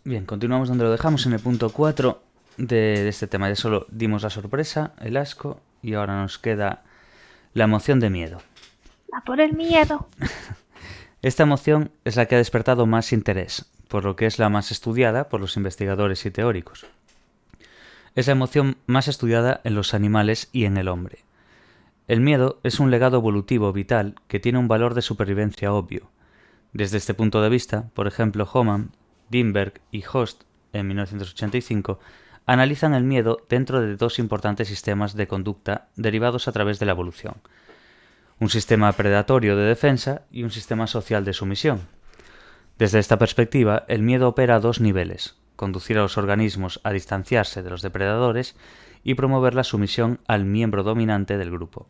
Bien, continuamos donde lo dejamos en el punto 4 de este tema. Ya solo dimos la sorpresa, el asco, y ahora nos queda la emoción de miedo. A por el miedo. Esta emoción es la que ha despertado más interés, por lo que es la más estudiada por los investigadores y teóricos. Es la emoción más estudiada en los animales y en el hombre. El miedo es un legado evolutivo vital que tiene un valor de supervivencia obvio. Desde este punto de vista, por ejemplo, Hohmann, Dinberg y Host, en 1985, analizan el miedo dentro de dos importantes sistemas de conducta derivados a través de la evolución: un sistema predatorio de defensa y un sistema social de sumisión. Desde esta perspectiva, el miedo opera a dos niveles: conducir a los organismos a distanciarse de los depredadores y promover la sumisión al miembro dominante del grupo.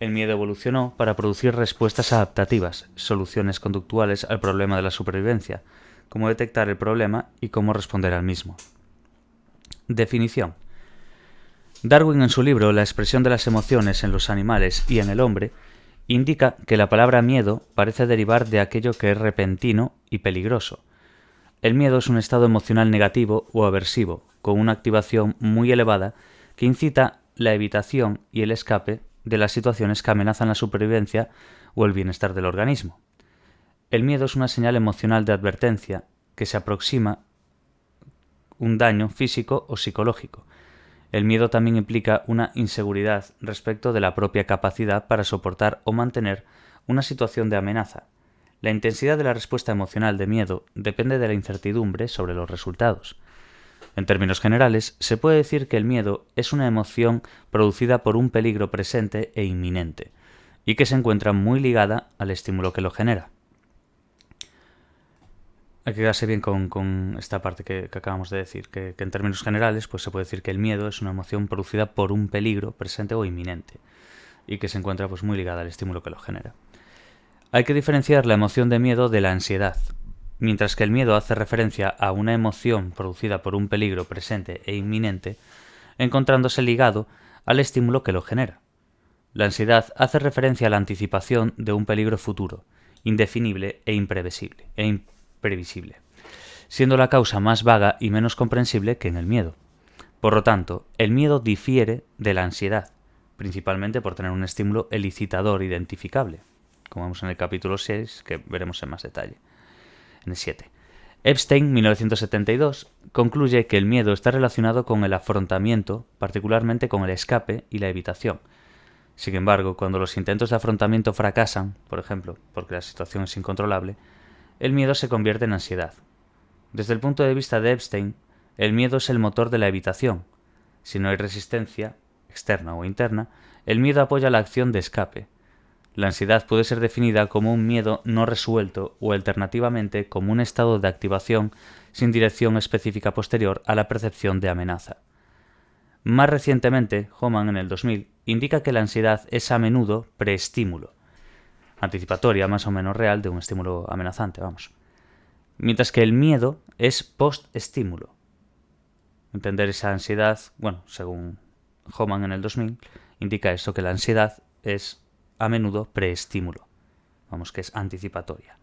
El miedo evolucionó para producir respuestas adaptativas, soluciones conductuales al problema de la supervivencia, cómo detectar el problema y cómo responder al mismo. Definición. Darwin, en su libro La expresión de las emociones en los animales y en el hombre, indica que la palabra miedo parece derivar de aquello que es repentino y peligroso. El miedo es un estado emocional negativo o aversivo, con una activación muy elevada que incita la evitación y el escape de las situaciones que amenazan la supervivencia o el bienestar del organismo. El miedo es una señal emocional de advertencia que se aproxima un daño físico o psicológico. El miedo también implica una inseguridad respecto de la propia capacidad para soportar o mantener una situación de amenaza. La intensidad de la respuesta emocional de miedo depende de la incertidumbre sobre los resultados. En términos generales, se puede decir que el miedo es una emoción producida por un peligro presente e inminente, y que se encuentra muy ligada al estímulo que lo genera. Hay que quedarse bien con esta parte que acabamos de decir, que en términos generales pues se puede decir que el miedo es una emoción producida por un peligro presente o inminente, y que se encuentra pues muy ligada al estímulo que lo genera. Hay que diferenciar la emoción de miedo de la ansiedad. Mientras que el miedo hace referencia a una emoción producida por un peligro presente e inminente, encontrándose ligado al estímulo que lo genera. La ansiedad hace referencia a la anticipación de un peligro futuro, indefinible e imprevisible, siendo la causa más vaga y menos comprensible que en el miedo. Por lo tanto, el miedo difiere de la ansiedad, principalmente por tener un estímulo elicitador identificable, como vemos en el capítulo 6, que veremos en más detalle. En el 7. Epstein, 1972, concluye que el miedo está relacionado con el afrontamiento, particularmente con el escape y la evitación. Sin embargo, cuando los intentos de afrontamiento fracasan, por ejemplo, porque la situación es incontrolable, el miedo se convierte en ansiedad. Desde el punto de vista de Epstein, el miedo es el motor de la evitación. Si no hay resistencia, externa o interna, el miedo apoya la acción de escape. La ansiedad puede ser definida como un miedo no resuelto o alternativamente como un estado de activación sin dirección específica posterior a la percepción de amenaza. Más recientemente, Hohmann en el 2000 indica que la ansiedad es a menudo preestímulo, anticipatoria más o menos real de un estímulo amenazante, vamos. Mientras que el miedo es posestímulo. Entender esa ansiedad, bueno, según Hohmann en el 2000, indica esto, que la ansiedad es a menudo preestímulo, vamos, que es anticipatoria.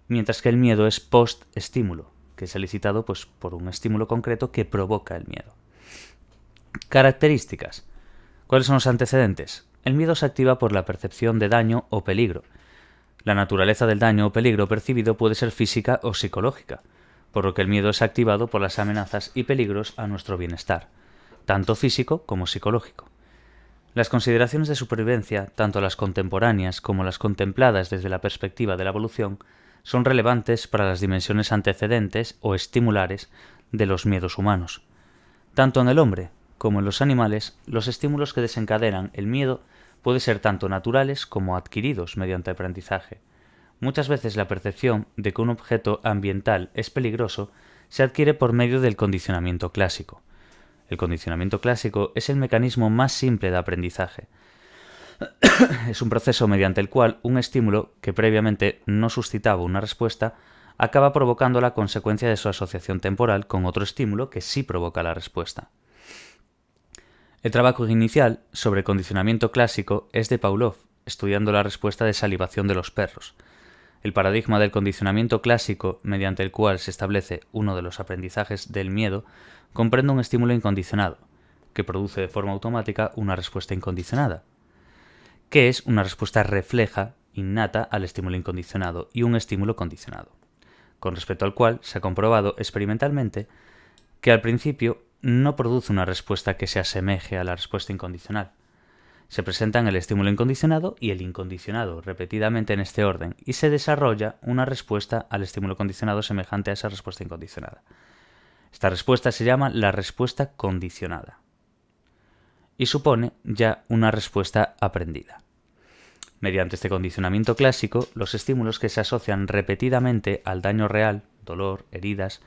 Mientras que el miedo es posestímulo, que es elicitado pues, por un estímulo concreto que provoca el miedo. Características. ¿Cuáles son los antecedentes? El miedo se activa por la percepción de daño o peligro. La naturaleza del daño o peligro percibido puede ser física o psicológica, por lo que el miedo es activado por las amenazas y peligros a nuestro bienestar, tanto físico como psicológico. Las consideraciones de supervivencia, tanto las contemporáneas como las contempladas desde la perspectiva de la evolución, son relevantes para las dimensiones antecedentes o estimulares de los miedos humanos. Tanto en el hombre como en los animales, los estímulos que desencadenan el miedo pueden ser tanto naturales como adquiridos mediante aprendizaje. Muchas veces la percepción de que un objeto ambiental es peligroso se adquiere por medio del condicionamiento clásico. El condicionamiento clásico es el mecanismo más simple de aprendizaje. Es un proceso mediante el cual un estímulo que previamente no suscitaba una respuesta acaba provocando la consecuencia de su asociación temporal con otro estímulo que sí provoca la respuesta. El trabajo inicial sobre condicionamiento clásico es de Pavlov, estudiando la respuesta de salivación de los perros. El paradigma del condicionamiento clásico, mediante el cual se establece uno de los aprendizajes del miedo, comprende un estímulo incondicionado, que produce de forma automática una respuesta incondicionada, que es una respuesta refleja, innata al estímulo incondicionado y un estímulo condicionado, con respecto al cual se ha comprobado experimentalmente que al principio no produce una respuesta que se asemeje a la respuesta incondicional. Se presentan el estímulo incondicionado y el incondicionado repetidamente en este orden y se desarrolla una respuesta al estímulo condicionado semejante a esa respuesta incondicionada. Esta respuesta se llama la respuesta condicionada y supone ya una respuesta aprendida. Mediante este condicionamiento clásico, los estímulos que se asocian repetidamente al daño real, dolor, heridas,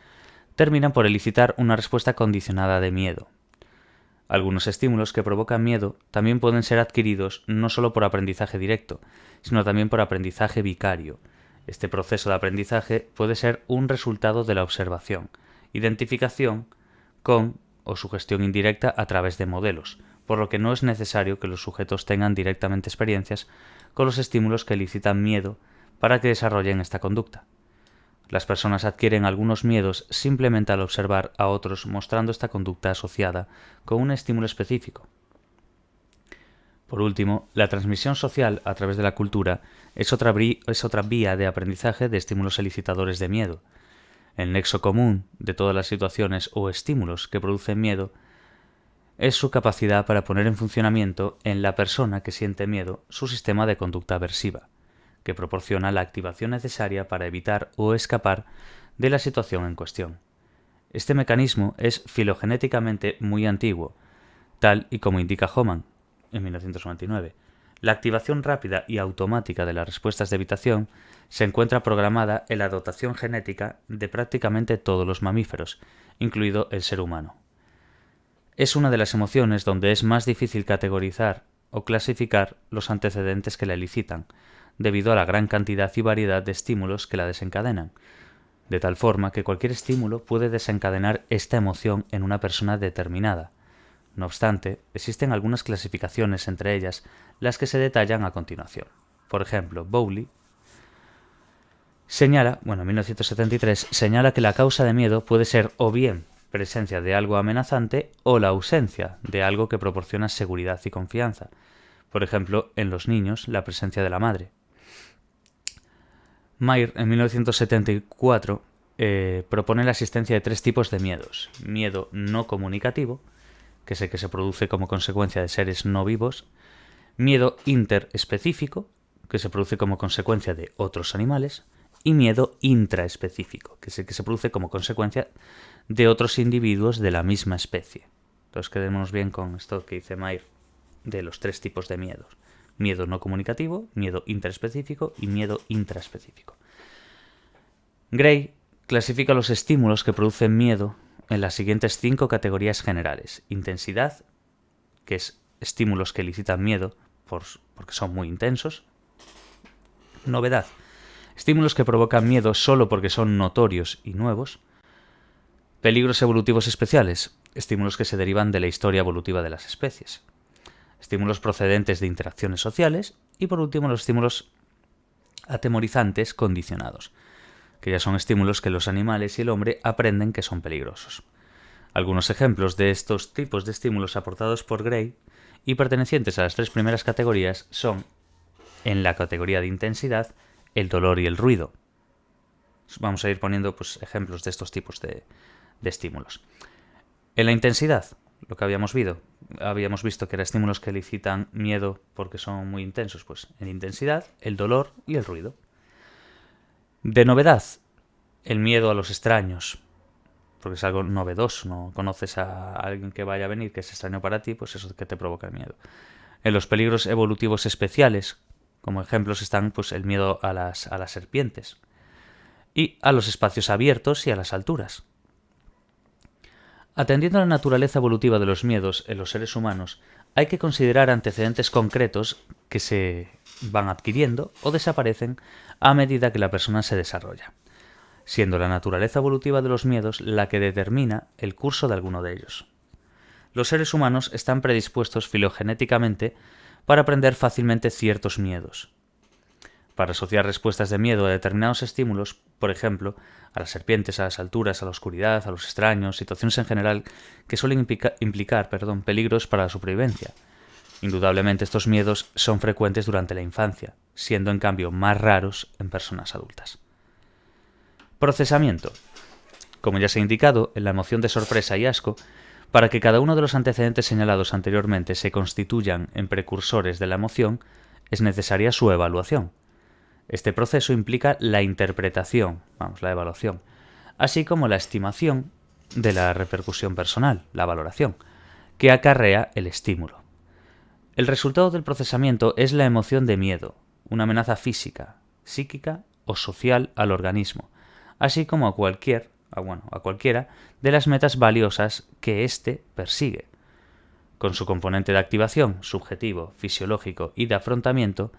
terminan por elicitar una respuesta condicionada de miedo. Algunos estímulos que provocan miedo también pueden ser adquiridos no solo por aprendizaje directo, sino también por aprendizaje vicario. Este proceso de aprendizaje puede ser un resultado de la observación, identificación con o sugestión indirecta a través de modelos, por lo que no es necesario que los sujetos tengan directamente experiencias con los estímulos que elicitan miedo para que desarrollen esta conducta. Las personas adquieren algunos miedos simplemente al observar a otros mostrando esta conducta asociada con un estímulo específico. Por último, la transmisión social a través de la cultura es otra vía de aprendizaje de estímulos elicitadores de miedo. El nexo común de todas las situaciones o estímulos que producen miedo es su capacidad para poner en funcionamiento en la persona que siente miedo su sistema de conducta aversiva, que proporciona la activación necesaria para evitar o escapar de la situación en cuestión. Este mecanismo es filogenéticamente muy antiguo, tal y como indica Hohmann en 1999. La activación rápida y automática de las respuestas de evitación se encuentra programada en la dotación genética de prácticamente todos los mamíferos, incluido el ser humano. Es una de las emociones donde es más difícil categorizar o clasificar los antecedentes que la elicitan, debido a la gran cantidad y variedad de estímulos que la desencadenan, de tal forma que cualquier estímulo puede desencadenar esta emoción en una persona determinada. No obstante, existen algunas clasificaciones, entre ellas las que se detallan a continuación. Por ejemplo, Bowley en 1973 señala que la causa de miedo puede ser o bien presencia de algo amenazante o la ausencia de algo que proporciona seguridad y confianza. Por ejemplo, en los niños, la presencia de la madre. Mayer, en 1974, propone la existencia de tres tipos de miedos. Miedo no comunicativo, que es el que se produce como consecuencia de seres no vivos. Miedo interespecífico, que se produce como consecuencia de otros animales. Y miedo intraespecífico, que es el que se produce como consecuencia de otros individuos de la misma especie. Entonces quedémonos bien con esto que dice Mayer de los tres tipos de miedos. Miedo no comunicativo, miedo interespecífico y miedo intraespecífico. Gray clasifica los estímulos que producen miedo en las siguientes 5 categorías generales. Intensidad, que es estímulos que elicitan miedo porque son muy intensos. Novedad, estímulos que provocan miedo solo porque son notorios y nuevos. Peligros evolutivos especiales, estímulos que se derivan de la historia evolutiva de las especies. Estímulos procedentes de interacciones sociales y, por último, los estímulos atemorizantes condicionados, que ya son estímulos que los animales y el hombre aprenden que son peligrosos. Algunos ejemplos de estos tipos de estímulos aportados por Gray y pertenecientes a las 3 primeras categorías son, en la categoría de intensidad, el dolor y el ruido. Vamos a ir poniendo ejemplos de estos tipos de estímulos. En la intensidad, lo que habíamos visto que eran estímulos que elicitan miedo porque son muy intensos, pues en intensidad, el dolor y el ruido. De novedad, el miedo a los extraños, porque es algo novedoso, no conoces a alguien que vaya a venir que es extraño para ti, pues eso es que te provoca el miedo. En los peligros evolutivos especiales, como ejemplos están el miedo a las serpientes y a los espacios abiertos y a las alturas. Atendiendo a la naturaleza evolutiva de los miedos en los seres humanos, hay que considerar antecedentes concretos que se van adquiriendo o desaparecen a medida que la persona se desarrolla, siendo la naturaleza evolutiva de los miedos la que determina el curso de alguno de ellos. Los seres humanos están predispuestos filogenéticamente para aprender fácilmente ciertos miedos. para asociar respuestas de miedo a determinados estímulos, por ejemplo, a las serpientes, a las alturas, a la oscuridad, a los extraños, situaciones en general que suelen implicar peligros para la supervivencia. Indudablemente estos miedos son frecuentes durante la infancia, siendo en cambio más raros en personas adultas. Procesamiento. Como ya se ha indicado, en la emoción de sorpresa y asco, para que cada uno de los antecedentes señalados anteriormente se constituyan en precursores de la emoción, es necesaria su evaluación. Este proceso implica la interpretación, la evaluación, así como la estimación de la repercusión personal, la valoración, que acarrea el estímulo. El resultado del procesamiento es la emoción de miedo, una amenaza física, psíquica o social al organismo, así como a cualquiera de las metas valiosas que éste persigue. Con su componente de activación, subjetivo, fisiológico y de afrontamiento,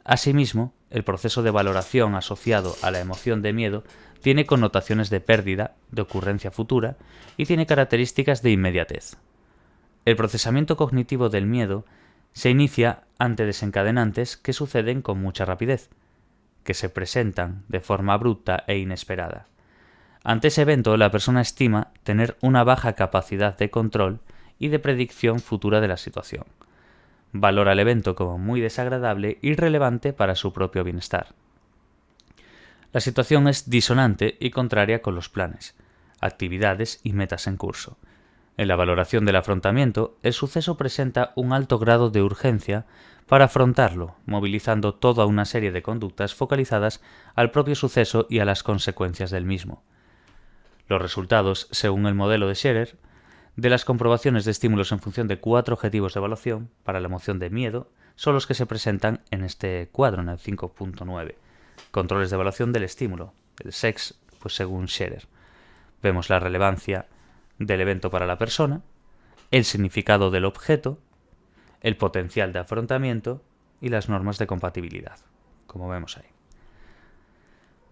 asimismo, el proceso de valoración asociado a la emoción de miedo tiene connotaciones de pérdida, de ocurrencia futura y tiene características de inmediatez. El procesamiento cognitivo del miedo se inicia ante desencadenantes que suceden con mucha rapidez, que se presentan de forma abrupta e inesperada. Ante ese evento, la persona estima tener una baja capacidad de control y de predicción futura de la situación. Valora el evento como muy desagradable y relevante para su propio bienestar. La situación es disonante y contraria con los planes, actividades y metas en curso. En la valoración del afrontamiento, el suceso presenta un alto grado de urgencia para afrontarlo, movilizando toda una serie de conductas focalizadas al propio suceso y a las consecuencias del mismo. Los resultados, según el modelo de Scherer, de las comprobaciones de estímulos en función de 4 objetivos de evaluación para la emoción de miedo son los que se presentan en este cuadro, en el 5.9. Controles de evaluación del estímulo, el SEX, pues según Scherer. Vemos la relevancia del evento para la persona, el significado del objeto, el potencial de afrontamiento y las normas de compatibilidad, como vemos ahí.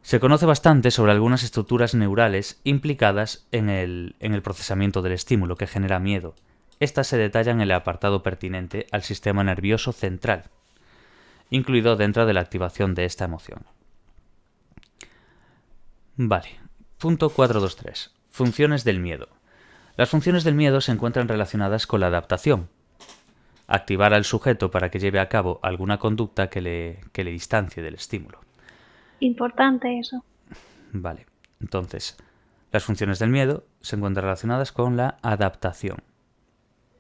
Se conoce bastante sobre algunas estructuras neurales implicadas en el procesamiento del estímulo que genera miedo. Estas se detallan en el apartado pertinente al sistema nervioso central, incluido dentro de la activación de esta emoción. Vale. Punto 4.2.3. Funciones del miedo. Las funciones del miedo se encuentran relacionadas con la adaptación. Activar al sujeto para que lleve a cabo alguna conducta que le distancie del estímulo. Importante eso. Vale. Entonces, las funciones del miedo se encuentran relacionadas con la adaptación.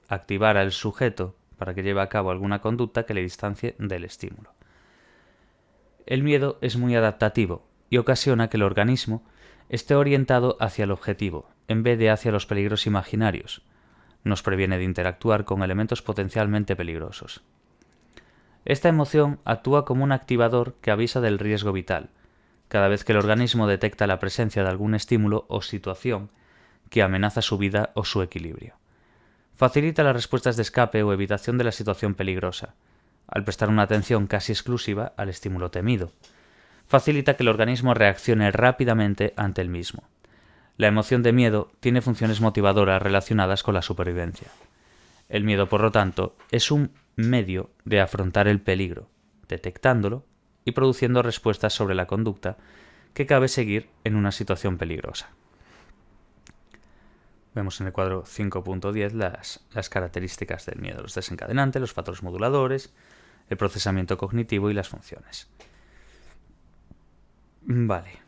Activar al sujeto para que lleve a cabo alguna conducta que le distancie del estímulo. El miedo es muy adaptativo y ocasiona que el organismo esté orientado hacia el objetivo, en vez de hacia los peligros imaginarios. Nos previene de interactuar con elementos potencialmente peligrosos. Esta emoción actúa como un activador que avisa del riesgo vital, cada vez que el organismo detecta la presencia de algún estímulo o situación que amenaza su vida o su equilibrio. Facilita las respuestas de escape o evitación de la situación peligrosa, al prestar una atención casi exclusiva al estímulo temido. Facilita que el organismo reaccione rápidamente ante el mismo. La emoción de miedo tiene funciones motivadoras relacionadas con la supervivencia. El miedo, por lo tanto, es un medio de afrontar el peligro, detectándolo y produciendo respuestas sobre la conducta que cabe seguir en una situación peligrosa. Vemos en el cuadro 5.10 las características del miedo, los desencadenantes, los factores moduladores, el procesamiento cognitivo y las funciones. Vale.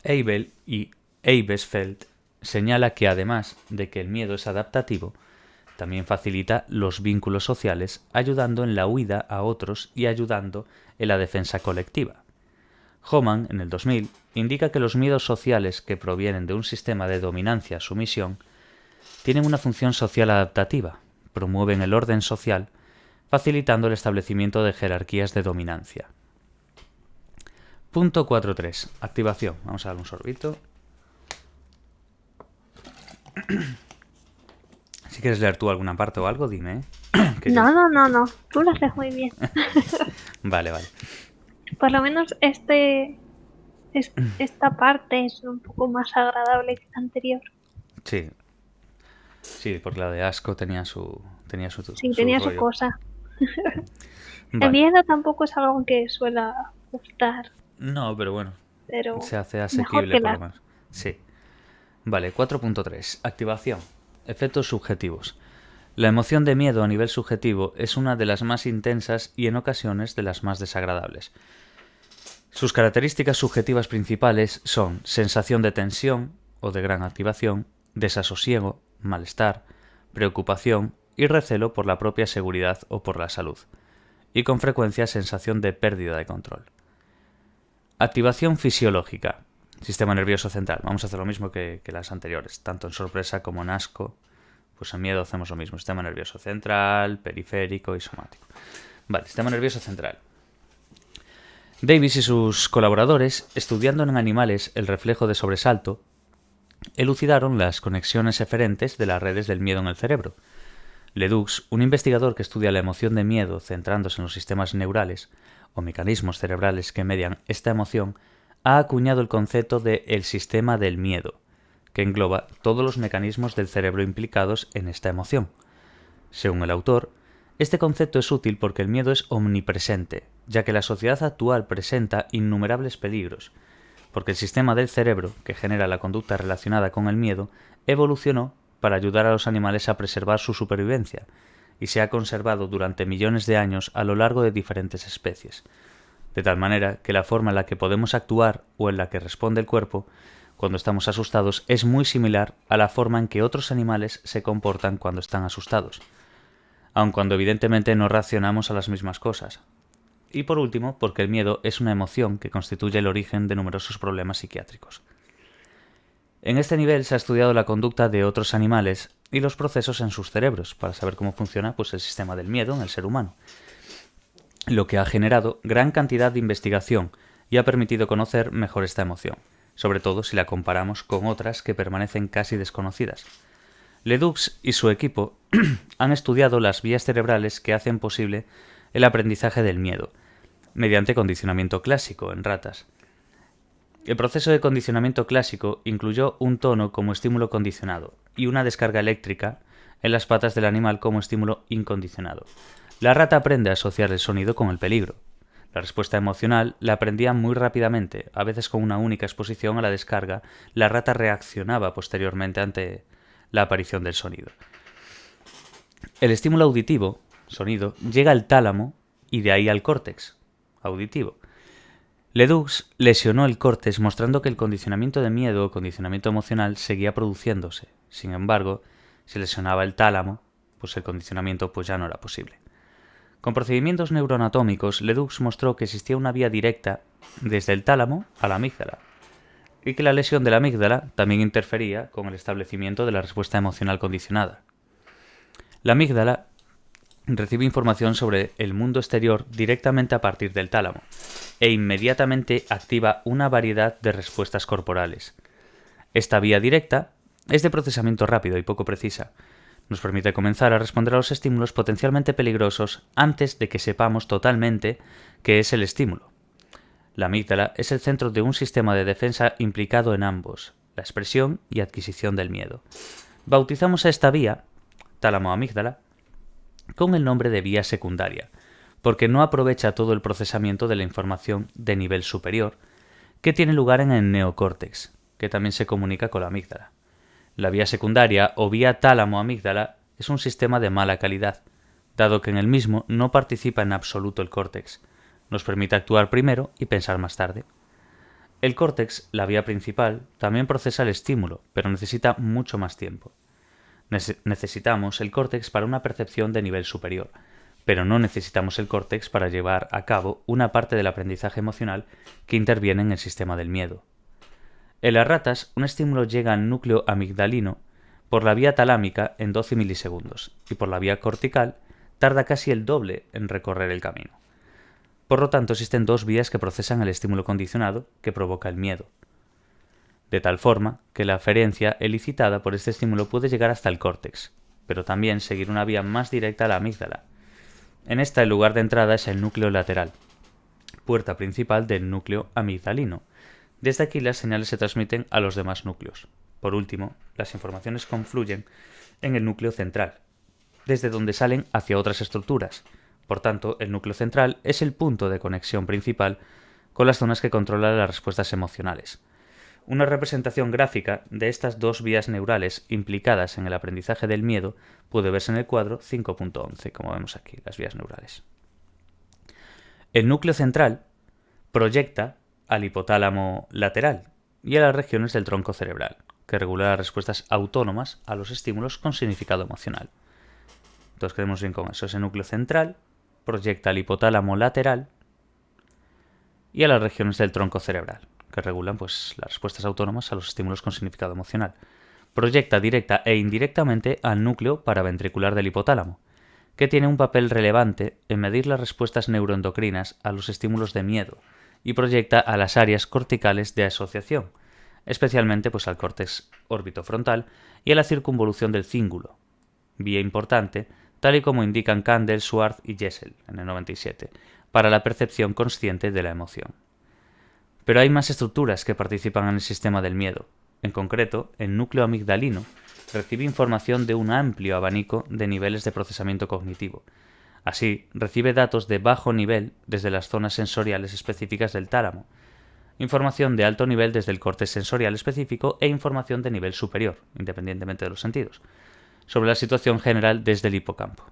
Abel y Eibesfeld señala que además de que el miedo es adaptativo, también facilita los vínculos sociales, ayudando en la huida a otros y ayudando en la defensa colectiva. Hohmann, en el 2000, indica que los miedos sociales que provienen de un sistema de dominancia-sumisión tienen una función social adaptativa, promueven el orden social, facilitando el establecimiento de jerarquías de dominancia. Punto 4.3. Activación. Vamos a dar un sorbito. Si quieres leer tú alguna parte o algo, dime. No. Tú lo haces muy bien. Vale. Por lo menos esta parte es un poco más agradable que la anterior. Sí, porque la de asco tenía su Sí, tenía su rollo. cosa. Vale. El miedo tampoco es algo que suela gustar, No, pero bueno, pero se hace mejor asequible que por lo la... menos. Sí. Vale, 4.3. Activación. Efectos subjetivos. La emoción de miedo a nivel subjetivo es una de las más intensas y en ocasiones de las más desagradables. Sus características subjetivas principales son sensación de tensión o de gran activación, desasosiego, malestar, preocupación y recelo por la propia seguridad o por la salud, y con frecuencia sensación de pérdida de control. Activación fisiológica. Sistema nervioso central. Vamos a hacer lo mismo que las anteriores, tanto en sorpresa como en asco. Pues en miedo hacemos lo mismo. Sistema nervioso central, periférico y somático. Vale, sistema nervioso central. Davis y sus colaboradores, estudiando en animales el reflejo de sobresalto, elucidaron las conexiones eferentes de las redes del miedo en el cerebro. Ledoux, un investigador que estudia la emoción de miedo centrándose en los sistemas neurales o mecanismos cerebrales que median esta emoción, ha acuñado el concepto de el sistema del miedo, que engloba todos los mecanismos del cerebro implicados en esta emoción. Según el autor, este concepto es útil porque el miedo es omnipresente, ya que la sociedad actual presenta innumerables peligros, porque el sistema del cerebro, que genera la conducta relacionada con el miedo, evolucionó para ayudar a los animales a preservar su supervivencia, y se ha conservado durante millones de años a lo largo de diferentes especies, de tal manera que la forma en la que podemos actuar o en la que responde el cuerpo cuando estamos asustados es muy similar a la forma en que otros animales se comportan cuando están asustados, aun cuando evidentemente no reaccionamos a las mismas cosas. Y por último, porque el miedo es una emoción que constituye el origen de numerosos problemas psiquiátricos. En este nivel se ha estudiado la conducta de otros animales y los procesos en sus cerebros para saber cómo funciona el sistema del miedo en el ser humano, lo que ha generado gran cantidad de investigación y ha permitido conocer mejor esta emoción, sobre todo si la comparamos con otras que permanecen casi desconocidas. Ledoux y su equipo han estudiado las vías cerebrales que hacen posible el aprendizaje del miedo, mediante condicionamiento clásico en ratas. El proceso de condicionamiento clásico incluyó un tono como estímulo condicionado y una descarga eléctrica en las patas del animal como estímulo incondicionado. La rata aprende a asociar el sonido con el peligro. La respuesta emocional la aprendía muy rápidamente, a veces con una única exposición a la descarga. La rata reaccionaba posteriormente ante la aparición del sonido. El estímulo auditivo, sonido, llega al tálamo y de ahí al córtex auditivo. Ledoux lesionó el córtex mostrando que el condicionamiento de miedo o condicionamiento emocional seguía produciéndose. Sin embargo, si lesionaba el tálamo, pues el condicionamiento ya no era posible. Con procedimientos neuroanatómicos, Ledoux mostró que existía una vía directa desde el tálamo a la amígdala, y que la lesión de la amígdala también interfería con el establecimiento de la respuesta emocional condicionada. La amígdala recibe información sobre el mundo exterior directamente a partir del tálamo e inmediatamente activa una variedad de respuestas corporales. Esta vía directa es de procesamiento rápido y poco precisa. Nos permite comenzar a responder a los estímulos potencialmente peligrosos antes de que sepamos totalmente qué es el estímulo. La amígdala es el centro de un sistema de defensa implicado en ambos, la expresión y adquisición del miedo. Bautizamos a esta vía, tálamo-amígdala, con el nombre de vía secundaria, porque no aprovecha todo el procesamiento de la información de nivel superior, que tiene lugar en el neocórtex, que también se comunica con la amígdala. La vía secundaria o vía tálamo-amígdala es un sistema de mala calidad, dado que en el mismo no participa en absoluto el córtex. Nos permite actuar primero y pensar más tarde. El córtex, la vía principal, también procesa el estímulo, pero necesita mucho más tiempo. Necesitamos el córtex para una percepción de nivel superior, pero no necesitamos el córtex para llevar a cabo una parte del aprendizaje emocional que interviene en el sistema del miedo. En las ratas, un estímulo llega al núcleo amigdalino por la vía talámica en 12 milisegundos y por la vía cortical tarda casi el doble en recorrer el camino. Por lo tanto, existen dos vías que procesan el estímulo condicionado que provoca el miedo, de tal forma que la aferencia elicitada por este estímulo puede llegar hasta el córtex, pero también seguir una vía más directa a la amígdala. En esta, el lugar de entrada es el núcleo lateral, puerta principal del núcleo amigdalino. Desde aquí las señales se transmiten a los demás núcleos. Por último, las informaciones confluyen en el núcleo central, desde donde salen hacia otras estructuras. Por tanto, el núcleo central es el punto de conexión principal con las zonas que controlan las respuestas emocionales. Una representación gráfica de estas dos vías neurales implicadas en el aprendizaje del miedo puede verse en el cuadro 5.11, como vemos aquí, las vías neurales. El núcleo central proyecta al hipotálamo lateral y a las regiones del tronco cerebral, que regula las respuestas autónomas a los estímulos con significado emocional. Entonces quedemos bien con eso. Ese núcleo central proyecta al hipotálamo lateral y a las regiones del tronco cerebral, que regulan pues, las respuestas autónomas a los estímulos con significado emocional. Proyecta directa e indirectamente al núcleo paraventricular del hipotálamo, que tiene un papel relevante en medir las respuestas neuroendocrinas a los estímulos de miedo, y proyecta a las áreas corticales de asociación, especialmente pues, al córtex orbitofrontal y a la circunvolución del cíngulo, vía importante, tal y como indican Kandel, Schwartz y Jessel en el 97, para la percepción consciente de la emoción. Pero hay más estructuras que participan en el sistema del miedo. En concreto, el núcleo amigdalino recibe información de un amplio abanico de niveles de procesamiento cognitivo. Así, recibe datos de bajo nivel desde las zonas sensoriales específicas del tálamo, información de alto nivel desde el córtex sensorial específico e información de nivel superior, independientemente de los sentidos, sobre la situación general desde el hipocampo.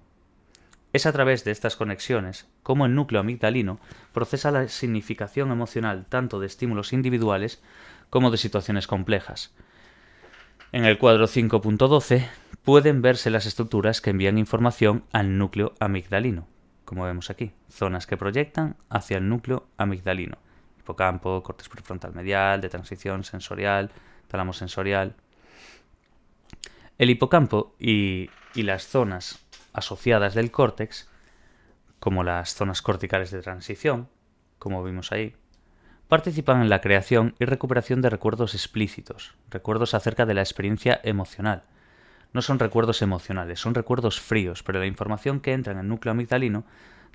Es a través de estas conexiones como el núcleo amigdalino procesa la significación emocional tanto de estímulos individuales como de situaciones complejas. En el cuadro 5.12 pueden verse las estructuras que envían información al núcleo amigdalino, como vemos aquí, zonas que proyectan hacia el núcleo amigdalino, hipocampo, córtex prefrontal medial, de transición sensorial, tálamo sensorial. El hipocampo y las zonas asociadas del córtex, como las zonas corticales de transición, como vimos ahí, participan en la creación y recuperación de recuerdos explícitos, recuerdos acerca de la experiencia emocional. No son recuerdos emocionales, son recuerdos fríos, pero la información que entra en el núcleo amigdalino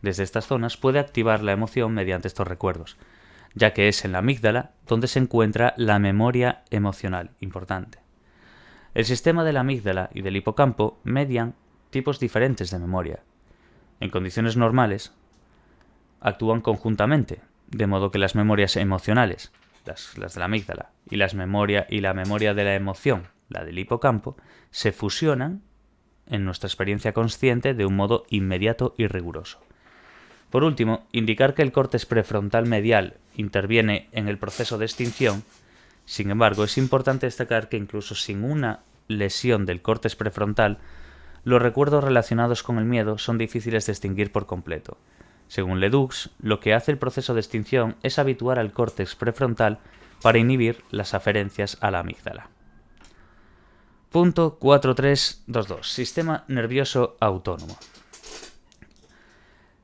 desde estas zonas puede activar la emoción mediante estos recuerdos, ya que es en la amígdala donde se encuentra la memoria emocional importante. El sistema de la amígdala y del hipocampo median tipos diferentes de memoria. En condiciones normales, actúan conjuntamente, de modo que las memorias emocionales, las de la amígdala, y la memoria de la emoción, la del hipocampo, se fusionan en nuestra experiencia consciente de un modo inmediato y riguroso. Por último, indicar que el córtex prefrontal medial interviene en el proceso de extinción. Sin embargo, es importante destacar que incluso sin una lesión del córtex prefrontal, los recuerdos relacionados con el miedo son difíciles de extinguir por completo. Según Ledoux, lo que hace el proceso de extinción es habituar al córtex prefrontal para inhibir las aferencias a la amígdala. Punto 4322. Sistema nervioso autónomo.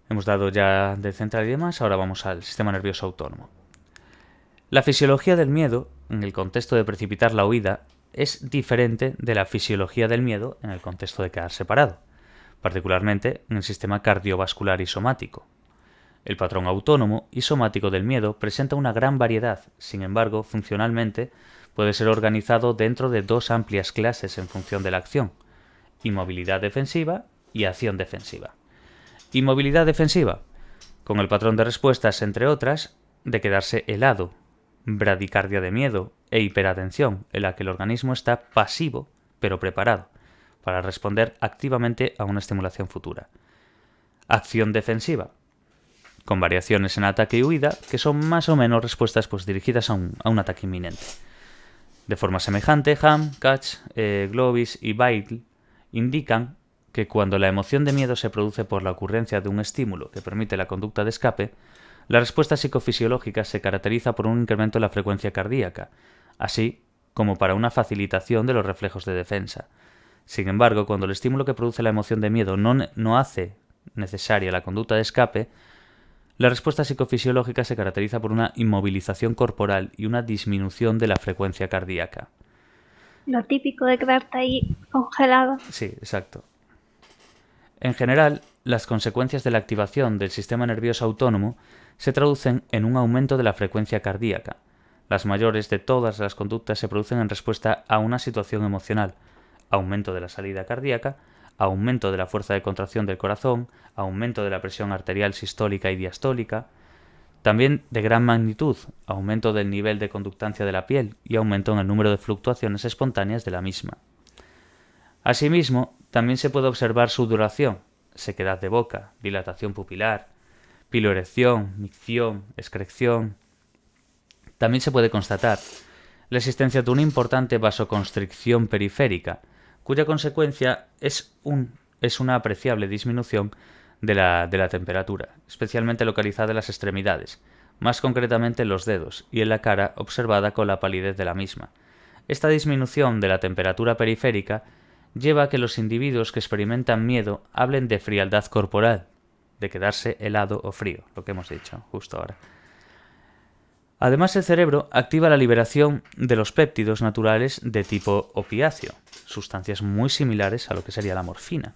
Hemos dado ya del central y demás, ahora vamos al sistema nervioso autónomo. La fisiología del miedo, en el contexto de precipitar la huida, es diferente de la fisiología del miedo en el contexto de quedar separado, particularmente en el sistema cardiovascular y somático. El patrón autónomo y somático del miedo presenta una gran variedad, sin embargo, funcionalmente puede ser organizado dentro de dos amplias clases en función de la acción: inmovilidad defensiva y acción defensiva. Inmovilidad defensiva, con el patrón de respuestas, entre otras, de quedarse helado, bradicardia de miedo e hiperatención, en la que el organismo está pasivo pero preparado para responder activamente a una estimulación futura. Acción defensiva, con variaciones en ataque y huida que son más o menos respuestas dirigidas a un ataque inminente. De forma semejante, Ham, Katz, Globis y Beidl indican que cuando la emoción de miedo se produce por la ocurrencia de un estímulo que permite la conducta de escape, la respuesta psicofisiológica se caracteriza por un incremento en la frecuencia cardíaca, así como para una facilitación de los reflejos de defensa. Sin embargo, cuando el estímulo que produce la emoción de miedo no hace necesaria la conducta de escape, la respuesta psicofisiológica se caracteriza por una inmovilización corporal y una disminución de la frecuencia cardíaca. Lo típico de quedarte ahí congelado. Sí, exacto. En general, las consecuencias de la activación del sistema nervioso autónomo se traducen en un aumento de la frecuencia cardíaca. Las mayores de todas las conductas se producen en respuesta a una situación emocional: aumento de la salida cardíaca, aumento de la fuerza de contracción del corazón, aumento de la presión arterial sistólica y diastólica. También de gran magnitud, aumento del nivel de conductancia de la piel y aumento en el número de fluctuaciones espontáneas de la misma. Asimismo, también se puede observar su duración, sequedad de boca, dilatación pupilar, piloerección, micción, excreción. También se puede constatar la existencia de una importante vasoconstricción periférica, cuya consecuencia es una apreciable disminución de la temperatura, especialmente localizada en las extremidades, más concretamente en los dedos y en la cara, observada con la palidez de la misma. Esta disminución de la temperatura periférica lleva a que los individuos que experimentan miedo hablen de frialdad corporal, de quedarse helado o frío, lo que hemos dicho justo ahora. Además, el cerebro activa la liberación de los péptidos naturales de tipo opiáceo, sustancias muy similares a lo que sería la morfina,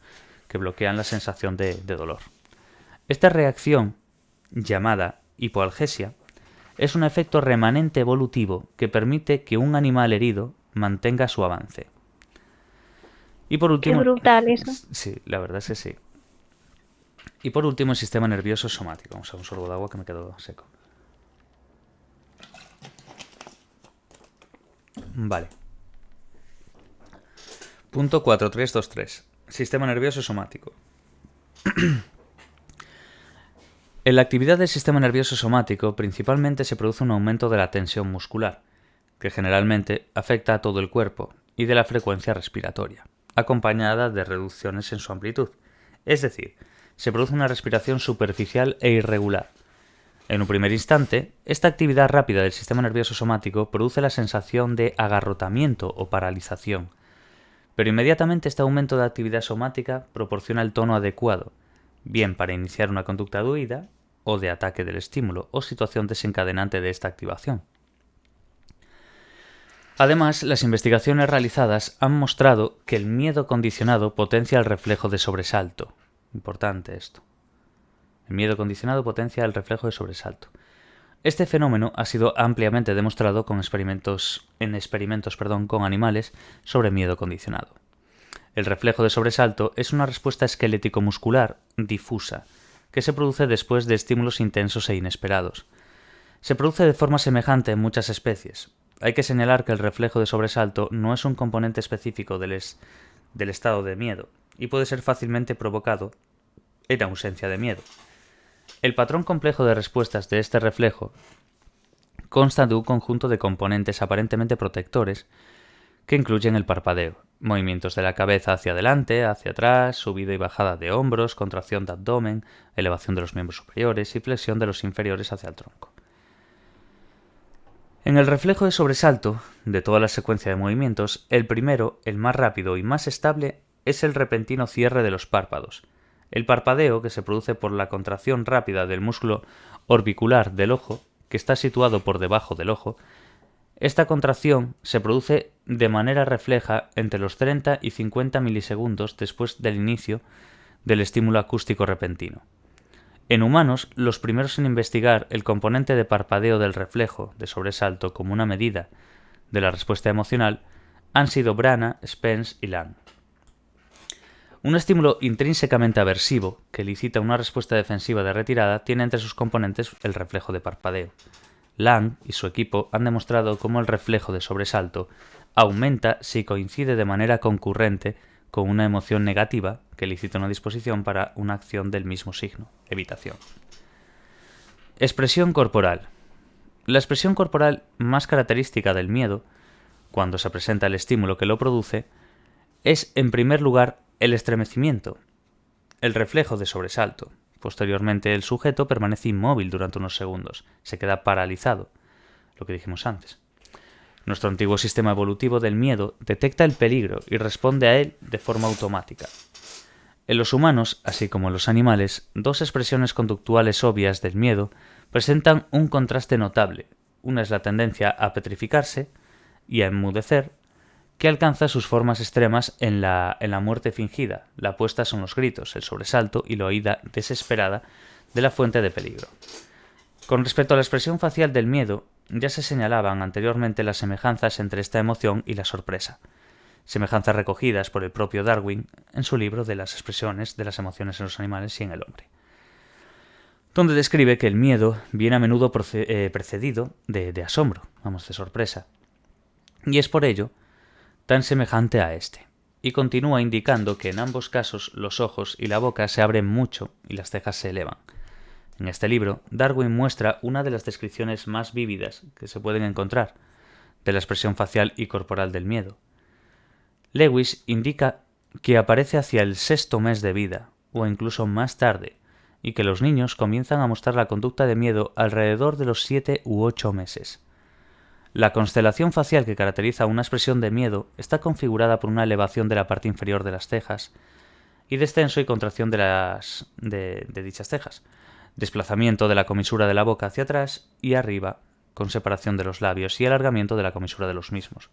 que bloquean la sensación de dolor. Esta reacción, llamada hipoalgesia, es un efecto remanente evolutivo que permite que un animal herido mantenga su avance. Y por último, Qué brutal eso. Sí, la verdad es que sí. Y por último, el sistema nervioso somático. Vamos a un sorbo de agua que me quedó seco. Vale. Punto 4323. Sistema nervioso somático. En la actividad del sistema nervioso somático principalmente se produce un aumento de la tensión muscular, que generalmente afecta a todo el cuerpo, y de la frecuencia respiratoria, acompañada de reducciones en su amplitud. Es decir, se produce una respiración superficial e irregular. En un primer instante, esta actividad rápida del sistema nervioso somático produce la sensación de agarrotamiento o paralización, pero inmediatamente este aumento de actividad somática proporciona el tono adecuado, bien para iniciar una conducta de huida o de ataque del estímulo o situación desencadenante de esta activación. Además, las investigaciones realizadas han mostrado que el miedo condicionado potencia el reflejo de sobresalto. Importante esto. El miedo condicionado potencia el reflejo de sobresalto. Este fenómeno ha sido ampliamente demostrado en experimentos con animales sobre miedo condicionado. El reflejo de sobresalto es una respuesta esquelético-muscular difusa que se produce después de estímulos intensos e inesperados. Se produce de forma semejante en muchas especies. Hay que señalar que el reflejo de sobresalto no es un componente específico del estado de miedo y puede ser fácilmente provocado en ausencia de miedo. El patrón complejo de respuestas de este reflejo consta de un conjunto de componentes aparentemente protectores que incluyen el parpadeo, movimientos de la cabeza hacia adelante, hacia atrás, subida y bajada de hombros, contracción de abdomen, elevación de los miembros superiores y flexión de los inferiores hacia el tronco. En el reflejo de sobresalto de toda la secuencia de movimientos, el primero, el más rápido y más estable, es el repentino cierre de los párpados. El parpadeo, que se produce por la contracción rápida del músculo orbicular del ojo, que está situado por debajo del ojo, esta contracción se produce de manera refleja entre los 30 y 50 milisegundos después del inicio del estímulo acústico repentino. En humanos, los primeros en investigar el componente de parpadeo del reflejo de sobresalto como una medida de la respuesta emocional han sido Brana, Spence y Lang. Un estímulo intrínsecamente aversivo, que elicita una respuesta defensiva de retirada, tiene entre sus componentes el reflejo de parpadeo. Lang y su equipo han demostrado cómo el reflejo de sobresalto aumenta si coincide de manera concurrente con una emoción negativa que elicita una disposición para una acción del mismo signo, evitación. Expresión corporal. La expresión corporal más característica del miedo, cuando se presenta el estímulo que lo produce, es en primer lugar el estremecimiento, el reflejo de sobresalto. Posteriormente, el sujeto permanece inmóvil durante unos segundos, se queda paralizado, lo que dijimos antes. Nuestro antiguo sistema evolutivo del miedo detecta el peligro y responde a él de forma automática. En los humanos, así como en los animales, dos expresiones conductuales obvias del miedo presentan un contraste notable. Una es la tendencia a petrificarse y a enmudecer, que alcanza sus formas extremas en la muerte fingida. La apuesta son los gritos, el sobresalto y la huida desesperada de la fuente de peligro. Con respecto a la expresión facial del miedo, ya se señalaban anteriormente las semejanzas entre esta emoción y la sorpresa, semejanzas recogidas por el propio Darwin en su libro de las expresiones de las emociones en los animales y en el hombre. donde describe que el miedo viene a menudo precedido de asombro, de sorpresa, y es por ello tan semejante a este. Y continúa indicando que en ambos casos los ojos y la boca se abren mucho y las cejas se elevan. En este libro, Darwin muestra una de las descripciones más vívidas que se pueden encontrar de la expresión facial y corporal del miedo. Lewis indica que aparece hacia el 6º mes de vida, o incluso más tarde, y que los niños comienzan a mostrar la conducta de miedo alrededor de los 7 u 8 meses. La constelación facial que caracteriza una expresión de miedo está configurada por una elevación de la parte inferior de las cejas y descenso y contracción de dichas cejas, desplazamiento de la comisura de la boca hacia atrás y arriba, con separación de los labios y alargamiento de la comisura de los mismos.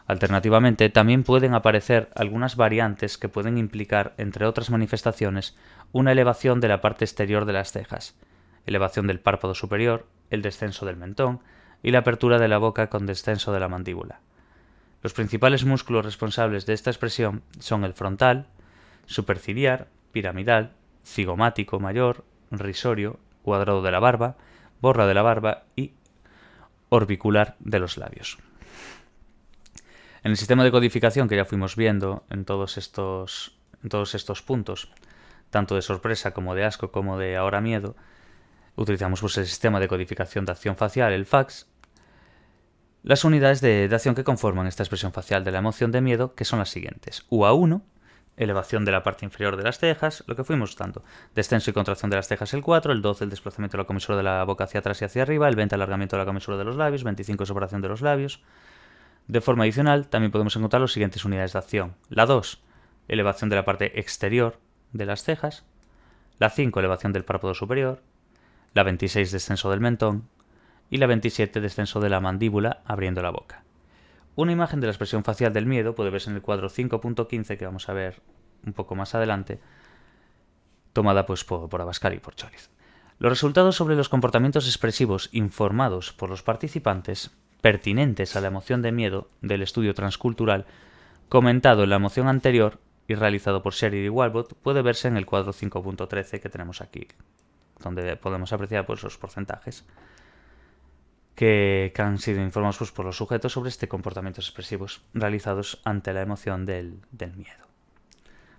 Alternativamente, también pueden aparecer algunas variantes que pueden implicar, entre otras manifestaciones, una elevación de la parte exterior de las cejas, elevación del párpado superior, el descenso del mentón y la apertura de la boca con descenso de la mandíbula. Los principales músculos responsables de esta expresión son el frontal, superciliar, piramidal, cigomático mayor, risorio, cuadrado de la barba, borla de la barba y orbicular de los labios. En el sistema de codificación que ya fuimos viendo en todos estos puntos, tanto de sorpresa como de asco como de ahora miedo, utilizamos el sistema de codificación de acción facial, el FACS, las unidades de acción que conforman esta expresión facial de la emoción de miedo, que son las siguientes. UA1, elevación de la parte inferior de las cejas, lo que fuimos dando. Descenso y contracción de las cejas, el 4, el 12, el desplazamiento de la comisura de la boca hacia atrás y hacia arriba, el 20, alargamiento de la comisura de los labios, 25, separación de los labios. De forma adicional, también podemos encontrar las siguientes unidades de acción. La 2, elevación de la parte exterior de las cejas. La 5, elevación del párpado superior. La 26, descenso del mentón. Y la 27, descenso de la mandíbula abriendo la boca. Una imagen de la expresión facial del miedo puede verse en el cuadro 5.15, que vamos a ver un poco más adelante, tomada por Abascal y por Choliz. Los resultados sobre los comportamientos expresivos informados por los participantes pertinentes a la emoción de miedo del estudio transcultural comentado en la emoción anterior y realizado por Sheridan y Walbot puede verse en el cuadro 5.13 que tenemos aquí, donde podemos apreciar los porcentajes que han sido informados por los sujetos sobre este comportamientos expresivos realizados ante la emoción del miedo.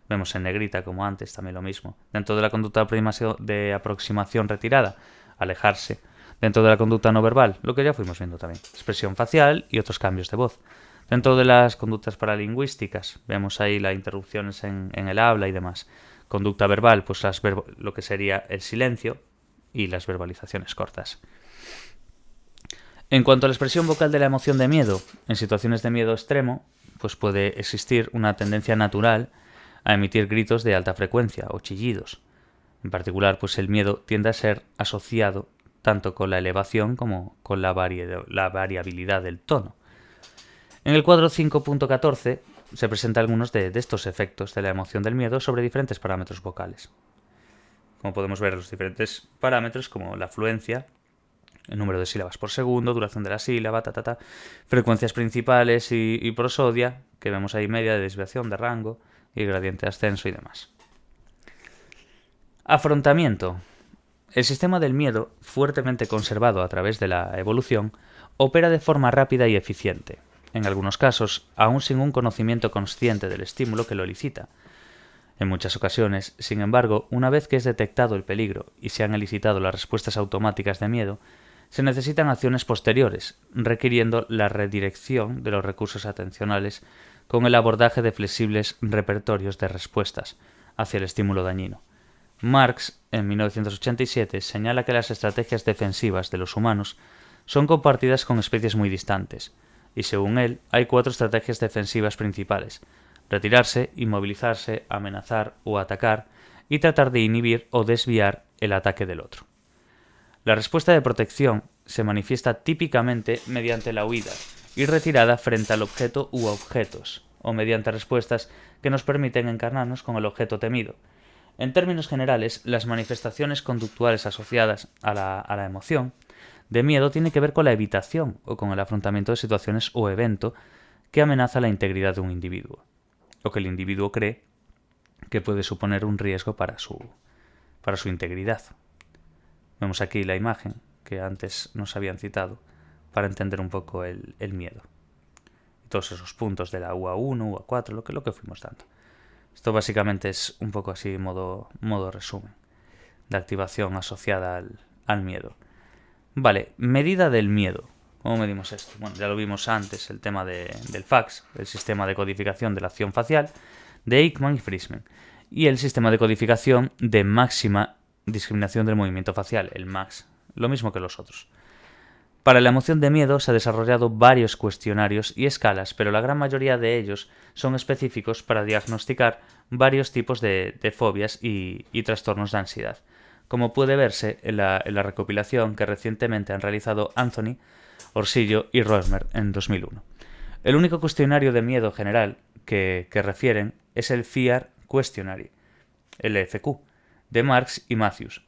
Vemos en negrita, como antes, también lo mismo. Dentro de la conducta de aproximación retirada, alejarse. Dentro de la conducta no verbal, lo que ya fuimos viendo también, expresión facial y otros cambios de voz. Dentro de las conductas paralingüísticas, vemos ahí las interrupciones en el habla y demás. Conducta verbal, pues lo que sería el silencio y las verbalizaciones cortas. En cuanto a la expresión vocal de la emoción de miedo, en situaciones de miedo extremo, pues puede existir una tendencia natural a emitir gritos de alta frecuencia o chillidos. En particular, pues el miedo tiende a ser asociado tanto con la elevación como con la variabilidad del tono. En el cuadro 5.14 se presentan algunos de estos efectos de la emoción del miedo sobre diferentes parámetros vocales. Como podemos ver, los diferentes parámetros como la fluencia, el número de sílabas por segundo, duración de la sílaba, frecuencias principales y prosodia, que vemos ahí media de desviación de rango y gradiente de ascenso y demás. Afrontamiento. El sistema del miedo, fuertemente conservado a través de la evolución, opera de forma rápida y eficiente, en algunos casos aún sin un conocimiento consciente del estímulo que lo elicita. En muchas ocasiones, sin embargo, una vez que es detectado el peligro y se han elicitado las respuestas automáticas de miedo, se necesitan acciones posteriores, requiriendo la redirección de los recursos atencionales con el abordaje de flexibles repertorios de respuestas hacia el estímulo dañino. Marx, en 1987, señala que las estrategias defensivas de los humanos son compartidas con especies muy distantes, y según él, hay 4 estrategias defensivas principales: retirarse, inmovilizarse, amenazar o atacar, y tratar de inhibir o desviar el ataque del otro. La respuesta de protección se manifiesta típicamente mediante la huida y retirada frente al objeto u objetos, o mediante respuestas que nos permiten encarnarnos con el objeto temido. En términos generales, las manifestaciones conductuales asociadas a la emoción de miedo tienen que ver con la evitación o con el afrontamiento de situaciones o evento que amenaza la integridad de un individuo, o que el individuo cree que puede suponer un riesgo para su integridad. Vemos aquí la imagen que antes nos habían citado para entender un poco el miedo. Y todos esos puntos de la UA1, UA4, lo que fuimos dando. Esto básicamente es un poco así modo resumen de activación asociada al miedo. Vale, medida del miedo. ¿Cómo medimos esto? Bueno, ya lo vimos antes, el tema del FACS, el sistema de codificación de la acción facial, de Ekman y Friesman, y el sistema de codificación de máxima discriminación del movimiento facial, el MAX, lo mismo que los otros. Para la emoción de miedo se han desarrollado varios cuestionarios y escalas, pero la gran mayoría de ellos son específicos para diagnosticar varios tipos de fobias y trastornos de ansiedad, como puede verse en la recopilación que recientemente han realizado Anthony, Orsillo y Rosmer en 2001. El único cuestionario de miedo general que refieren es el Fear Questionary, el FQ, de Marks y Matthews,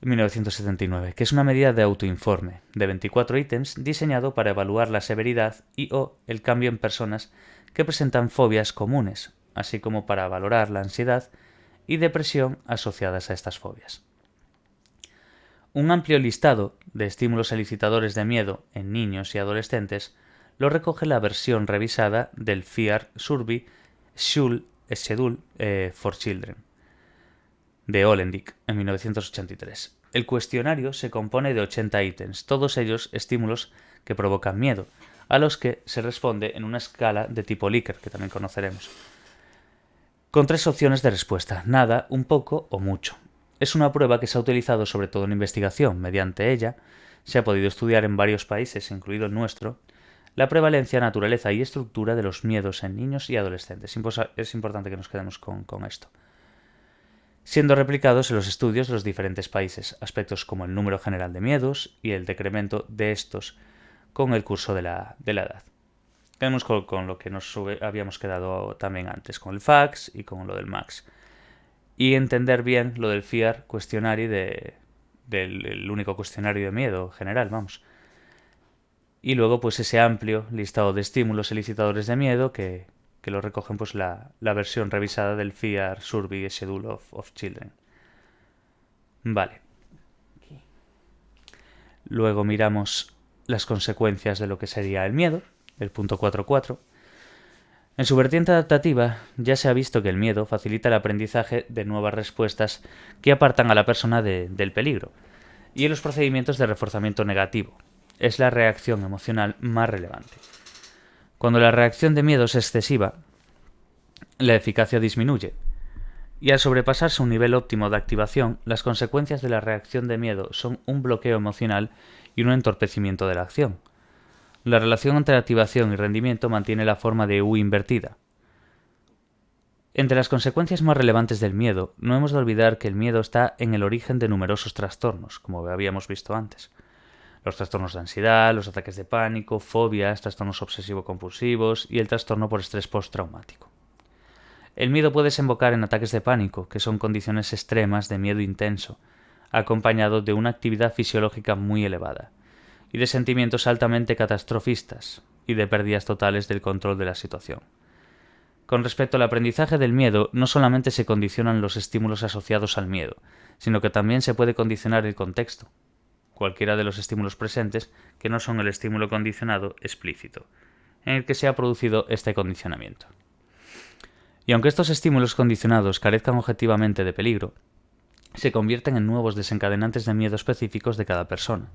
en 1979, que es una medida de autoinforme de 24 ítems diseñado para evaluar la severidad y/o el cambio en personas que presentan fobias comunes, así como para valorar la ansiedad y depresión asociadas a estas fobias. Un amplio listado de estímulos elicitadores de miedo en niños y adolescentes lo recoge la versión revisada del Fear Survey Schedule for Children de Olendik en 1983. El cuestionario se compone de 80 ítems, todos ellos estímulos que provocan miedo, a los que se responde en una escala de tipo Likert, que también conoceremos, con 3 opciones de respuesta: nada, un poco o mucho. Es una prueba que se ha utilizado sobre todo en investigación. Mediante ella se ha podido estudiar en varios países, incluido el nuestro, la prevalencia, naturaleza y estructura de los miedos en niños y adolescentes. Es importante que nos quedemos con esto. Siendo replicados en los estudios de los diferentes países, aspectos como el número general de miedos y el decremento de estos con el curso de la edad. Quedamos con lo que nos habíamos quedado también antes, con el FACS y con lo del MAX. Y entender bien lo del Fear Questionary, del único cuestionario de miedo general, vamos. Y luego pues ese amplio listado de estímulos elicitadores de miedo que lo recogen pues la versión revisada del Fear Survey Schedule of Children. Vale. Luego miramos las consecuencias de lo que sería el miedo, el punto 4.4. En su vertiente adaptativa, ya se ha visto que el miedo facilita el aprendizaje de nuevas respuestas que apartan a la persona del peligro, y en los procedimientos de reforzamiento negativo. Es la reacción emocional más relevante. Cuando la reacción de miedo es excesiva, la eficacia disminuye, y al sobrepasarse un nivel óptimo de activación, las consecuencias de la reacción de miedo son un bloqueo emocional y un entorpecimiento de la acción. La relación entre activación y rendimiento mantiene la forma de U invertida. Entre las consecuencias más relevantes del miedo, no hemos de olvidar que el miedo está en el origen de numerosos trastornos, como habíamos visto antes. Los trastornos de ansiedad, los ataques de pánico, fobias, trastornos obsesivo-compulsivos y el trastorno por estrés postraumático. El miedo puede desembocar en ataques de pánico, que son condiciones extremas de miedo intenso, acompañado de una actividad fisiológica muy elevada, y de sentimientos altamente catastrofistas y de pérdidas totales del control de la situación. Con respecto al aprendizaje del miedo, no solamente se condicionan los estímulos asociados al miedo, sino que también se puede condicionar el contexto, cualquiera de los estímulos presentes que no son el estímulo condicionado explícito, en el que se ha producido este condicionamiento. Y aunque estos estímulos condicionados carezcan objetivamente de peligro, se convierten en nuevos desencadenantes de miedo específicos de cada persona.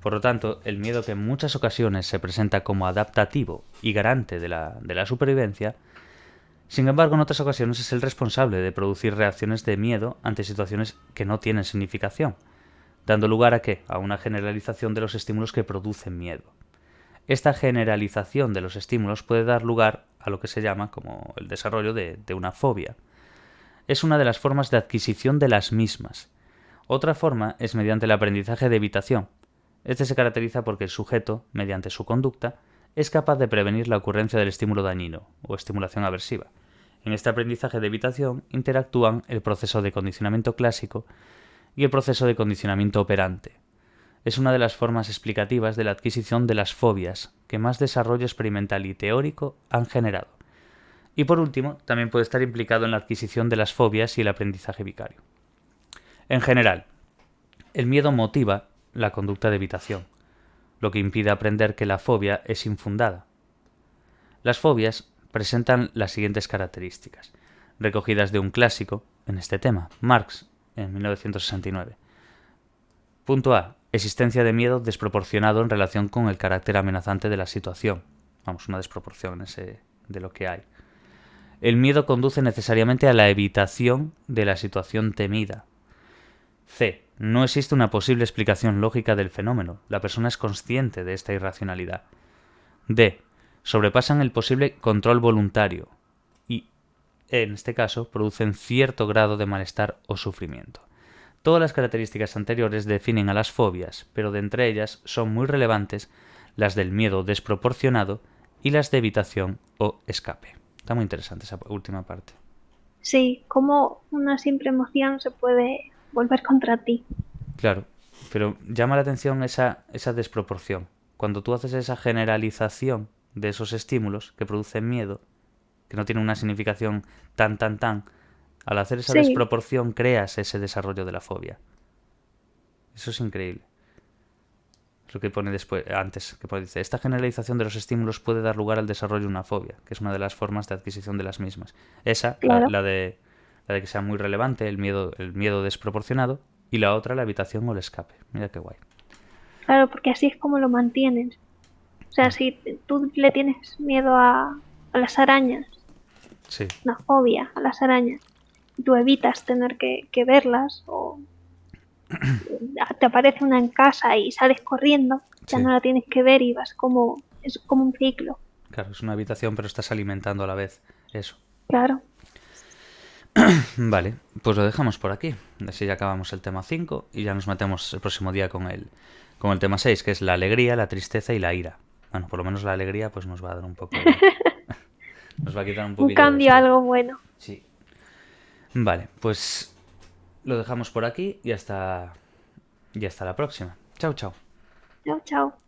Por lo tanto, el miedo, que en muchas ocasiones se presenta como adaptativo y garante de la supervivencia, sin embargo en otras ocasiones es el responsable de producir reacciones de miedo ante situaciones que no tienen significación, dando lugar a una generalización de los estímulos que producen miedo. Esta generalización de los estímulos puede dar lugar a lo que se llama como el desarrollo de una fobia. Es una de las formas de adquisición de las mismas. Otra forma es mediante el aprendizaje de evitación. Este se caracteriza porque el sujeto, mediante su conducta, es capaz de prevenir la ocurrencia del estímulo dañino o estimulación aversiva. En este aprendizaje de evitación interactúan el proceso de condicionamiento clásico y el proceso de condicionamiento operante. Es una de las formas explicativas de la adquisición de las fobias que más desarrollo experimental y teórico han generado. Y por último, también puede estar implicado en la adquisición de las fobias y el aprendizaje vicario. En general, El miedo motiva la conducta de evitación, lo que impide aprender que la fobia es infundada. Las fobias presentan las siguientes características, recogidas de un clásico en este tema, Marx, en 1969. Punto A. Existencia de miedo desproporcionado en relación con el carácter amenazante de la situación. Vamos, una desproporción de lo que hay. El miedo conduce necesariamente a la evitación de la situación temida. C. No existe una posible explicación lógica del fenómeno. La persona es consciente de esta irracionalidad. D. Sobrepasan el posible control voluntario y, en este caso, producen cierto grado de malestar o sufrimiento. Todas las características anteriores definen a las fobias, pero de entre ellas son muy relevantes las del miedo desproporcionado y las de evitación o escape. Está muy interesante esa última parte. Sí, como una simple emoción se puede volver contra ti. Claro, pero llama la atención esa desproporción. Cuando tú haces esa generalización de esos estímulos que producen miedo, que no tienen una significación tan, al hacer esa Sí, desproporción creas ese desarrollo de la fobia. Eso es increíble. Es lo que pone después, antes, que dice, esta generalización de los estímulos puede dar lugar al desarrollo de una fobia, que es una de las formas de adquisición de las mismas. Esa, claro. la de que sea muy relevante, el miedo desproporcionado, y la otra, la evitación o el escape. Mira qué guay. Claro, porque así es como lo mantienes. O sea, si tú le tienes miedo a las arañas, Sí, una fobia a las arañas, y tú evitas tener que verlas o te aparece una en casa y sales corriendo, ya sí. no la tienes que ver y vas como, es como un ciclo. Claro, es una habitación, pero estás alimentando a la vez eso. Claro. Vale, pues lo dejamos por aquí. Así ya acabamos el tema 5 y ya nos metemos el próximo día con el tema 6, que es la alegría, la tristeza y la ira. Bueno, por lo menos la alegría pues nos va a dar un poco de... nos va a quitar un Un poquillo de cambio, esto. algo bueno. Sí. Vale, pues lo dejamos por aquí y hasta la próxima. Chao, chao. Chao, chao.